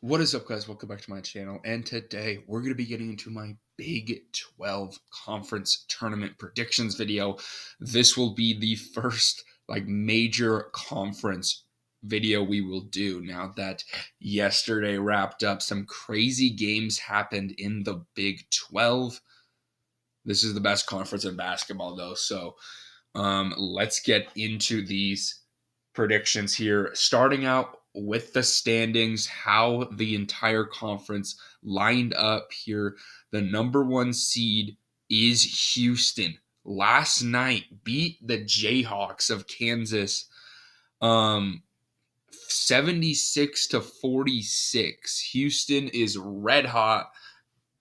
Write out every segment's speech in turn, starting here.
What is up, guys? Welcome back to my channel. And today we're going to be getting into my Big 12 conference tournament predictions video. This will be the first major conference video we will do now that yesterday wrapped up. Some crazy games happened in the Big 12. This is the best conference in basketball, though. So let's get into these predictions here, starting out with the standings, how the entire conference lined up here. The number one seed is Houston. Last night beat the Jayhawks of Kansas 76-46. Houston is red hot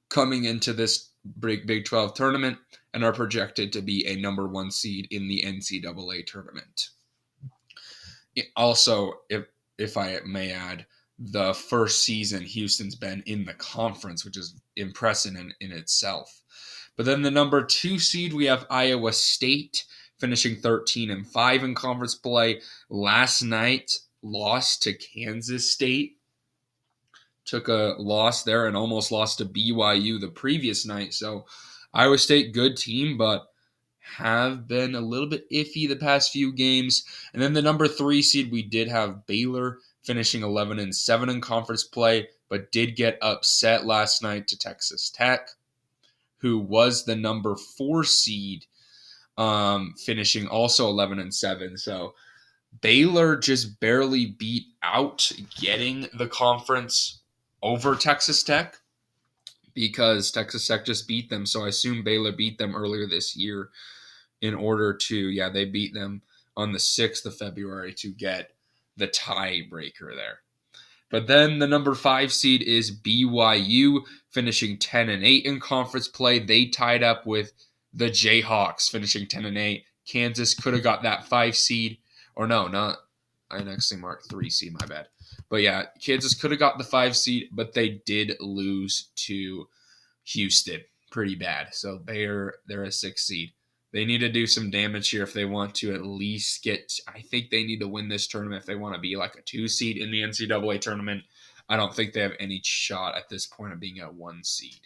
coming into this Big 12 tournament and are projected to be a number one seed in the NCAA tournament. Also, if I may add, the first season Houston's been in the conference, which is impressive in itself. But then the number two seed, we have Iowa State finishing 13-5 in conference play. Last night, lost to Kansas State. Took a loss there and almost lost to BYU the previous night. So Iowa State, good team, but have been a little bit iffy the past few games. And then the number three seed, we did have Baylor finishing 11-7 in conference play, but did get upset last night to Texas Tech, who was the number four seed, finishing also 11-7. So Baylor just barely beat out getting the conference over Texas Tech because Texas Tech just beat them. So I assume Baylor beat them earlier this year in order to, they beat them on the 6th of February to get the tiebreaker there. But then the number 5 seed is BYU, finishing 10-8 in conference play. They tied up with the Jayhawks, finishing 10-8. Kansas could have got that 5 seed. Or no, not. I actually marked 3 seed, my bad. But yeah, Kansas could have got the 5 seed, but they did lose to Houston pretty bad. So they're a 6 seed. They need to do some damage here if they want to at least get. I think they need to win this tournament if they want to be like a 2 seed in the NCAA tournament. I don't think they have any shot at this point of being a 1 seed.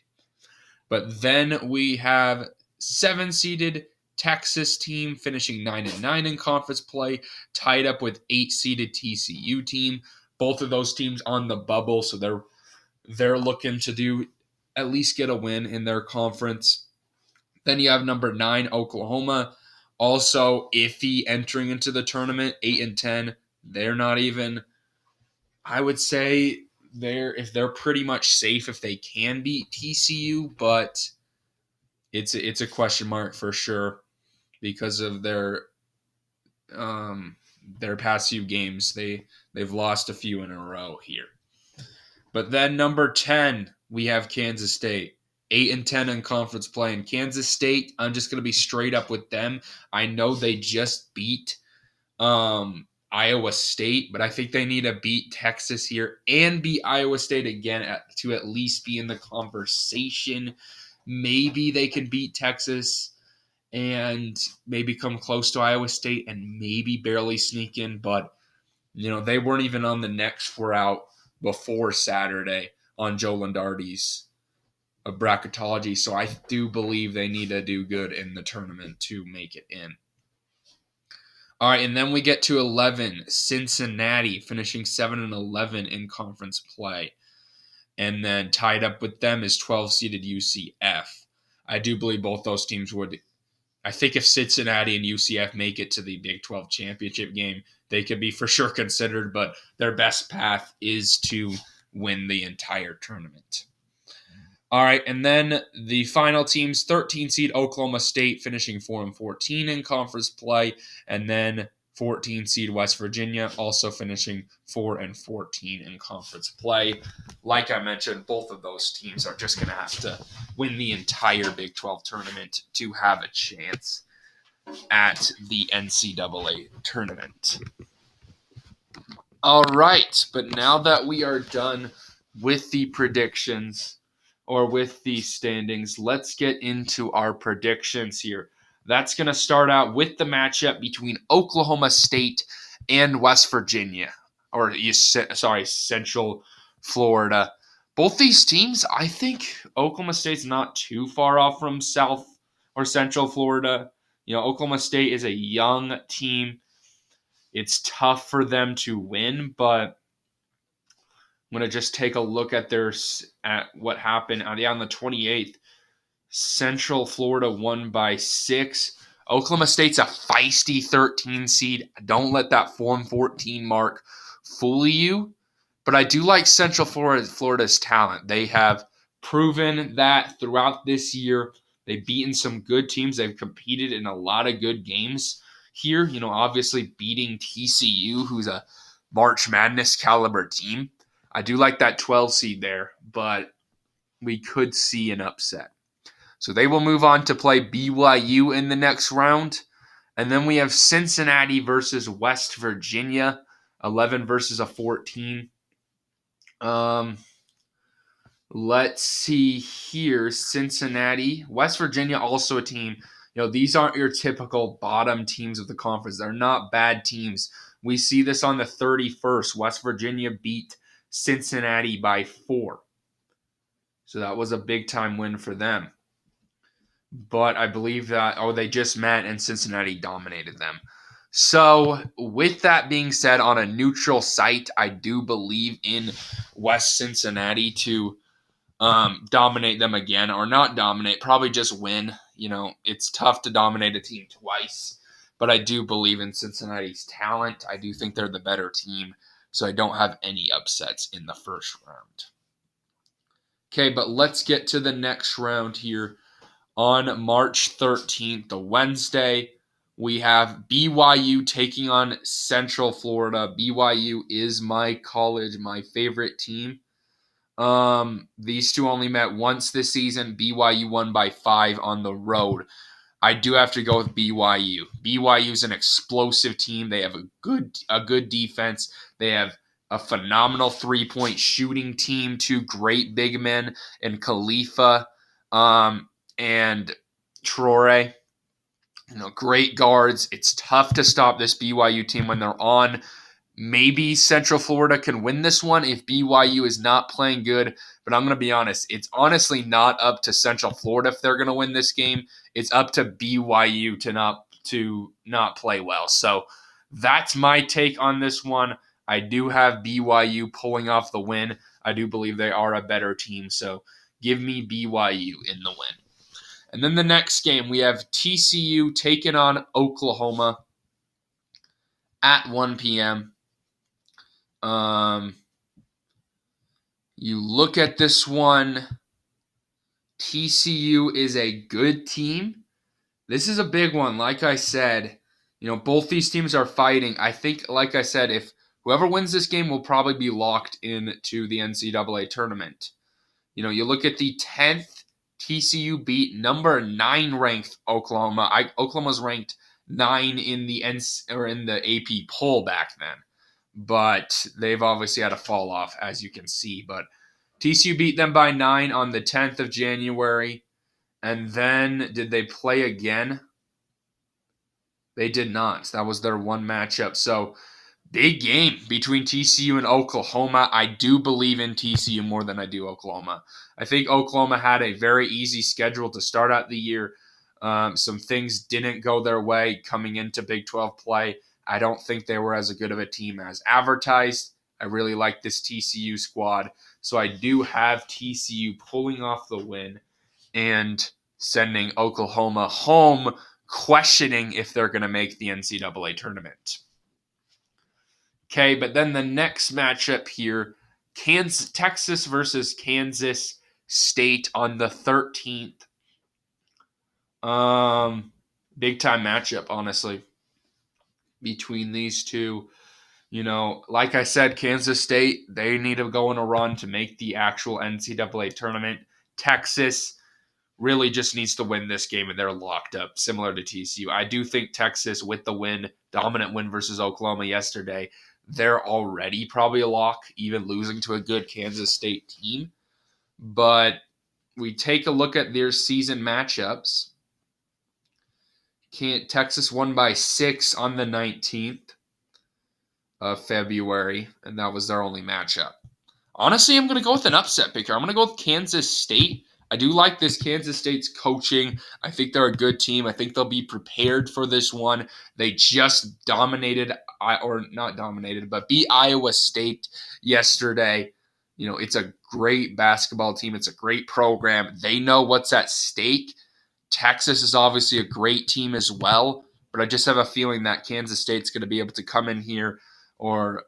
But then we have 7-seeded Texas team finishing 9-9 in conference play, tied up with 8-seeded TCU team. Both of those teams on the bubble, so they're looking to do at least get a win in their conference. Then you have number 9, Oklahoma, also iffy entering into the tournament, 8-10. They're not even. I would say they're pretty much safe if they can beat TCU, but it's a question mark for sure because of their past few games. They've lost a few in a row here. But then number 10, we have Kansas State. 8-10 in conference play. In Kansas State, I'm just going to be straight up with them. I know they just beat Iowa State, but I think they need to beat Texas here and beat Iowa State again to at least be in the conversation. Maybe they can beat Texas and maybe come close to Iowa State and maybe barely sneak in, but they weren't even on the next 4 out before Saturday on Joe Lunardi's bracketology, so I do believe they need to do good in the tournament to make it in. All right, and then we get to 11, Cincinnati, finishing 7-11 in conference play. And then tied up with them is 12-seeded UCF. I do believe both those teams would. I think if Cincinnati and UCF make it to the Big 12 championship game, they could be for sure considered, but their best path is to win the entire tournament. All right, and then the final teams, 13-seed Oklahoma State finishing 4-14 in conference play, and then 14-seed West Virginia also finishing 4-14 in conference play. Like I mentioned, both of those teams are just going to have to win the entire Big 12 tournament to have a chance at the NCAA tournament. All right, but now that we are done with the predictions or with the standings, let's get into our predictions here. That's going to start out with the matchup between Oklahoma State and West Virginia, Central Florida. Both these teams, I think Oklahoma State's not too far off from South or Central Florida. Oklahoma State is a young team. It's tough for them to win, but I'm going to just take a look at what happened on the 28th. Central Florida won by 6. Oklahoma State's a feisty 13 seed. Don't let that Form 14 mark fool you. But I do like Central Florida's talent. They have proven that throughout this year. They've beaten some good teams. They've competed in a lot of good games here. Obviously beating TCU, who's a March Madness caliber team. I do like that 12 seed there, but we could see an upset. So they will move on to play BYU in the next round. And then we have Cincinnati versus West Virginia, 11 versus a 14. Let's see here. Cincinnati, West Virginia, also a team. These aren't your typical bottom teams of the conference. They're not bad teams. We see this on the 31st. West Virginia beat Cincinnati by 4. So that was a big time win for them. But I believe that, they just met and Cincinnati dominated them. So with that being said, on a neutral site, I do believe in West Cincinnati to dominate them again, or not dominate, probably just win. It's tough to dominate a team twice, but I do believe in Cincinnati's talent. I do think they're the better team, so I don't have any upsets in the first round. Okay, but let's get to the next round here. On March 13th, the Wednesday, we have BYU taking on Central Florida. BYU is my college, my favorite team. These two only met once this season. BYU won by 5 on the road. I do have to go with BYU. BYU is an explosive team. They have a good defense. They have a phenomenal 3-point shooting team. 2 great big men in Khalifa and Traore. Great guards. It's tough to stop this BYU team when they're on. Maybe Central Florida can win this one if BYU is not playing good. But I'm going to be honest. It's honestly not up to Central Florida if they're going to win this game. It's up to BYU to not play well. So that's my take on this one. I do have BYU pulling off the win. I do believe they are a better team. So give me BYU in the win. And then the next game, we have TCU taking on Oklahoma at 1 p.m. You look at this one, TCU is a good team. This is a big one. Like I said, both these teams are fighting. I think, like I said, if whoever wins this game will probably be locked into the NCAA tournament. You look at the 10th, TCU beat number 9 ranked Oklahoma. Oklahoma's ranked 9 in the AP poll back then. But they've obviously had a fall off, as you can see. But TCU beat them by 9 on the 10th of January. And then did they play again? They did not. That was their one matchup. So big game between TCU and Oklahoma. I do believe in TCU more than I do Oklahoma. I think Oklahoma had a very easy schedule to start out the year. Some things didn't go their way coming into Big 12 play. I don't think they were as good of a team as advertised. I really like this TCU squad. So I do have TCU pulling off the win and sending Oklahoma home, questioning if they're going to make the NCAA tournament. Okay, but then the next matchup here, Texas versus Kansas State on the 13th. Big time matchup, honestly, between these two. Like I said, Kansas State, they need to go on a run to make the actual NCAA tournament. Texas really just needs to win this game, and they're locked up, similar to TCU. I do think Texas, with the win, dominant win versus Oklahoma yesterday, they're already probably a lock, even losing to a good Kansas State team. But we take a look at their season matchups. Texas won by 6 on the 19th of February, and that was their only matchup. Honestly, I'm going to go with an upset pick here. I'm going to go with Kansas State. I do like this Kansas State's coaching. I think they're a good team. I think they'll be prepared for this one. They just dominated, or not dominated, but beat Iowa State yesterday. You know, it's a great basketball team. It's a great program. They know what's at stake. Texas is obviously a great team as well, but I just have a feeling that Kansas State's going to be able to come in here or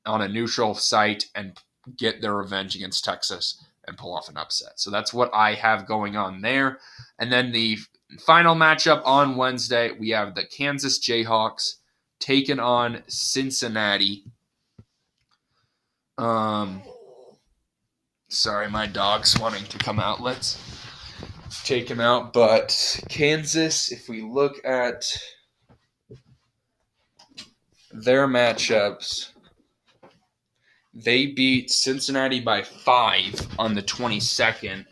on a neutral site and get their revenge against Texas and pull off an upset. So that's what I have going on there. And then the final matchup on Wednesday, we have the Kansas Jayhawks taking on Cincinnati. Sorry, my dog's wanting to come out. Let's take him out. But Kansas, if we look at their matchups, they beat Cincinnati by 5 on the 22nd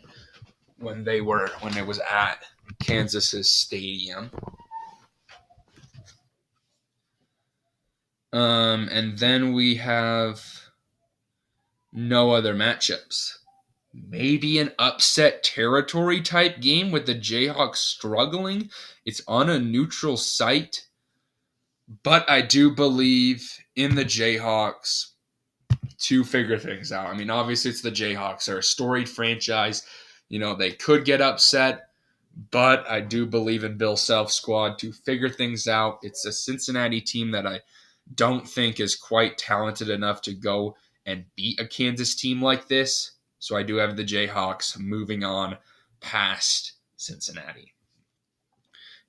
when it was at Kansas's stadium. And then we have no other matchups. Maybe an upset territory type game with the Jayhawks struggling. It's on a neutral site. But I do believe in the Jayhawks to figure things out. I mean, obviously it's the Jayhawks. They're a storied franchise. You know, they could get upset, but I do believe in Bill Self's squad to figure things out. It's a Cincinnati team that I don't think is quite talented enough to go and beat a Kansas team like this. So I do have the Jayhawks moving on past Cincinnati.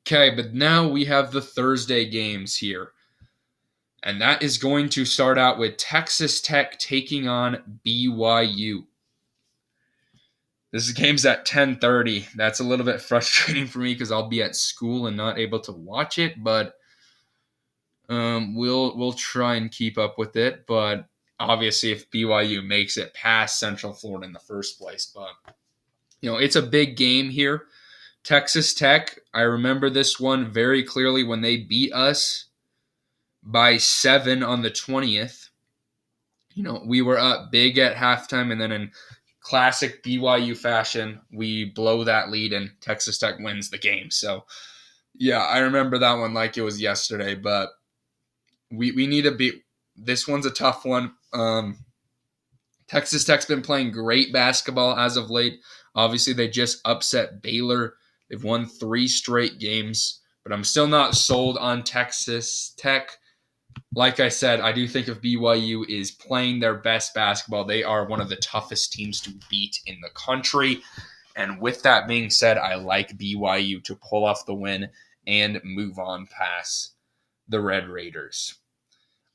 Okay, but now we have the Thursday games here. And that is going to start out with Texas Tech taking on BYU. This game's at 10:30. That's a little bit frustrating for me because I'll be at school and not able to watch it, but we'll try and keep up with it. But obviously, if BYU makes it past Central Florida in the first place, but it's a big game here. Texas Tech, I remember this one very clearly when they beat us by 7 on the 20th. We were up big at halftime, and then in classic BYU fashion, we blow that lead and Texas Tech wins the game. So, yeah, I remember that one like it was yesterday, but we need to beat. This one's a tough one. Texas Tech's been playing great basketball as of late. Obviously, they just upset Baylor. They've won 3 straight games, but I'm still not sold on Texas Tech. Like I said, I do think if BYU is playing their best basketball, they are one of the toughest teams to beat in the country. And with that being said, I like BYU to pull off the win and move on past the Red Raiders.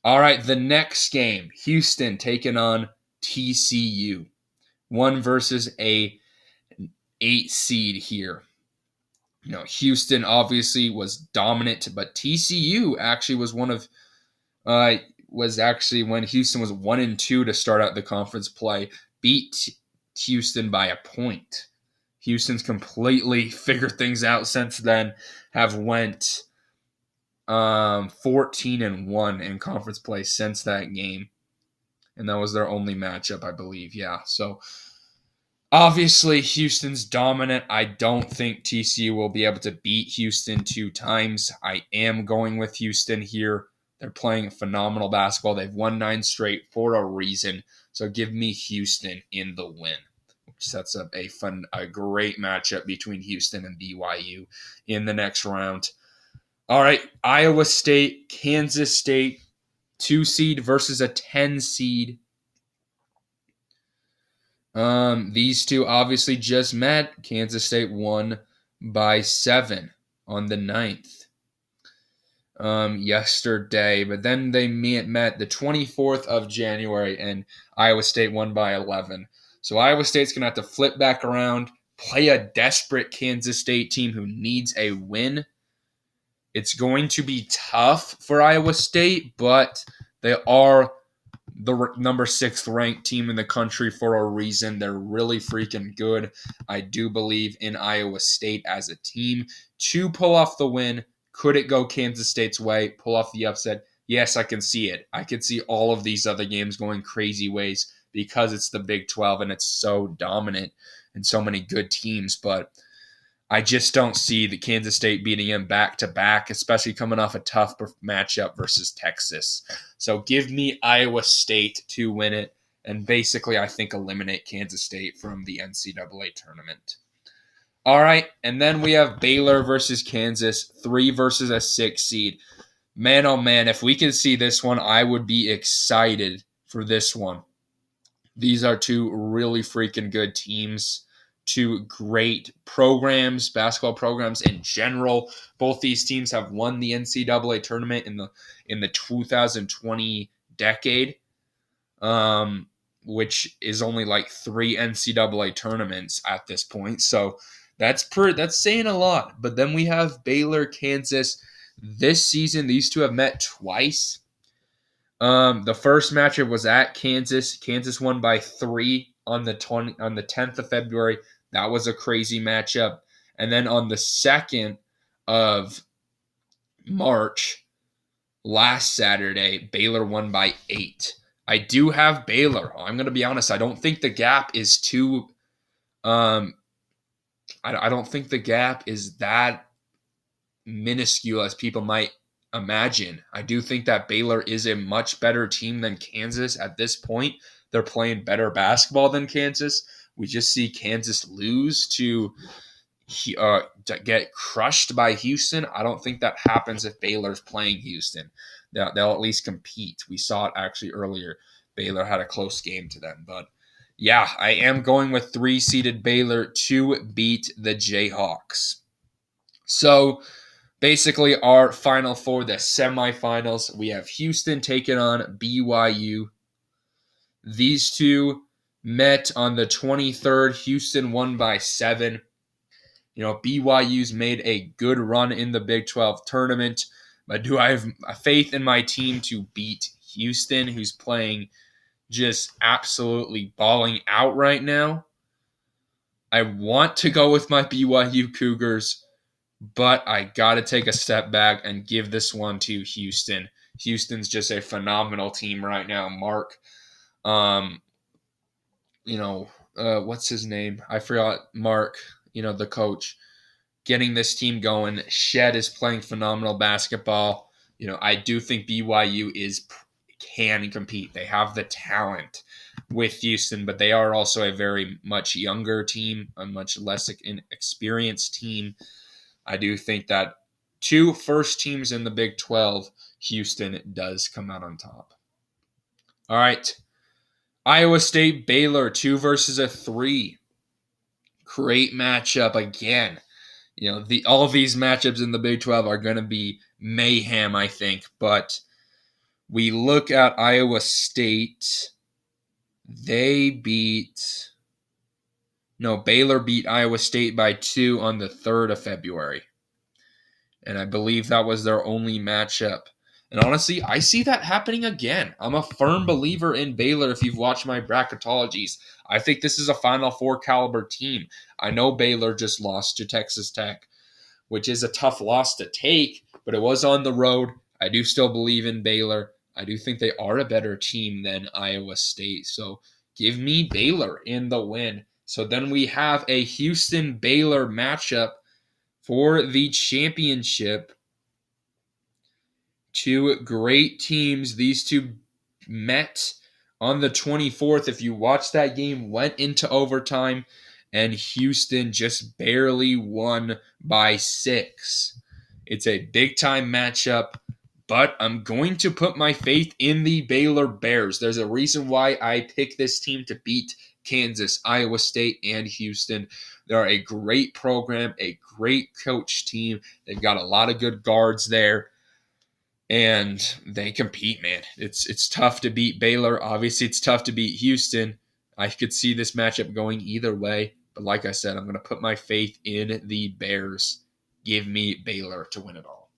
All right, the next game, Houston taking on TCU. 1 versus a 8 seed here. Houston obviously was dominant, but TCU actually was when Houston was 1-2 to start out the conference play, beat Houston by a point. Houston's completely figured things out since then, have went 14-1 in conference play since that game. And that was their only matchup, I believe. Yeah, so obviously Houston's dominant. I don't think TCU will be able to beat Houston 2 times. I am going with Houston here. They're playing phenomenal basketball. They've won 9 straight for a reason. So give me Houston in the win, which sets up a great matchup between Houston and BYU in the next round. All right, Iowa State, Kansas State, 2 seed versus a 10 seed. These two obviously just met. Kansas State won by 7 on the 9th. Yesterday, but then they met the 24th of January, and Iowa State won by 11. So Iowa State's going to have to flip back around, play a desperate Kansas State team who needs a win. It's going to be tough for Iowa State, but they are the number 6th ranked team in the country for a reason. They're really freaking good. I do believe in Iowa State as a team to pull off the win. Could it go Kansas State's way, pull off the upset? Yes, I can see it. I can see all of these other games going crazy ways. because it's the Big 12 and it's so dominant and so many good teams. But I just don't see the Kansas State beating him back to back, especially coming off a tough matchup versus Texas. So give me Iowa State to win it and basically, I think, eliminate Kansas State from the NCAA tournament. All right, and then we have Baylor versus Kansas, 3 versus a 6 seed. Man, oh man, if we can see this one, I would be excited for this one. These are two really freaking good teams, two great programs, basketball programs in general. Both these teams have won the NCAA tournament in the 2020 decade, which is only like 3 NCAA tournaments at this point. So that's saying a lot. But then we have Baylor, Kansas. This season, these two have met twice. The first matchup was at Kansas. Kansas won by 3 on the 10th of February. That was a crazy matchup. And then on the 2nd of March, last Saturday, Baylor won by 8. I do have Baylor. I'm going to be honest. I don't think the gap is too. I don't think the gap is that minuscule as people might imagine. I do think that Baylor is a much better team than Kansas at this point. They're playing better basketball than Kansas. We just see Kansas lose to get crushed by Houston. I don't think that happens if Baylor's playing Houston. They'll at least compete. We saw it actually earlier. Baylor had a close game to them. But yeah, I am going with 3-seeded Baylor to beat the Jayhawks. So basically, our final four, the semifinals, we have Houston taking on BYU. These two met on the 23rd. Houston won by 7. BYU's made a good run in the Big 12 tournament, but do I have faith in my team to beat Houston, who's playing just absolutely balling out right now? I want to go with my BYU Cougars, but I got to take a step back and give this one to Houston. Houston's just a phenomenal team right now. Mark, what's his name? I forgot. Mark, the coach, getting this team going. Shed is playing phenomenal basketball. I do think BYU can compete. They have the talent with Houston, but they are also a very much younger team, a much less inexperienced team. I do think that 2 first teams in the Big 12, Houston does come out on top. All right. Iowa State, Baylor, 2 versus a 3. Great matchup again. All of these matchups in the Big 12 are going to be mayhem, I think. But we look at Iowa State. Baylor beat Iowa State by 2 on the 3rd of February. And I believe that was their only matchup. And honestly, I see that happening again. I'm a firm believer in Baylor if you've watched my bracketologies. I think this is a Final Four caliber team. I know Baylor just lost to Texas Tech, which is a tough loss to take, but it was on the road. I do still believe in Baylor. I do think they are a better team than Iowa State. So give me Baylor in the win. So then we have a Houston-Baylor matchup for the championship. 2 great teams. These two met on the 24th. If you watch that game, went into overtime, and Houston just barely won by 6. It's a big-time matchup, but I'm going to put my faith in the Baylor Bears. There's a reason why I pick this team to beat Kansas, Iowa State, and Houston. They're a great program, a great coach team. They've got a lot of good guards there. And they compete, man. It's tough to beat Baylor. Obviously, it's tough to beat Houston. I could see this matchup going either way. But like I said, I'm going to put my faith in the Bears. Give me Baylor to win it all.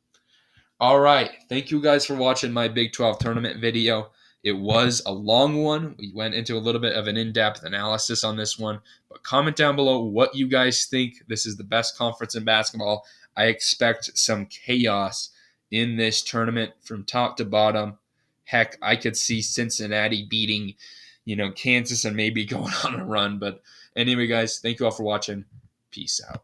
All right. Thank you guys for watching my Big 12 tournament video. It was a long one. We went into a little bit of an in-depth analysis on this one. But comment down below what you guys think. This is the best conference in basketball. I expect some chaos in this tournament from top to bottom. Heck, I could see Cincinnati beating Kansas and maybe going on a run. But anyway, guys, thank you all for watching. Peace out.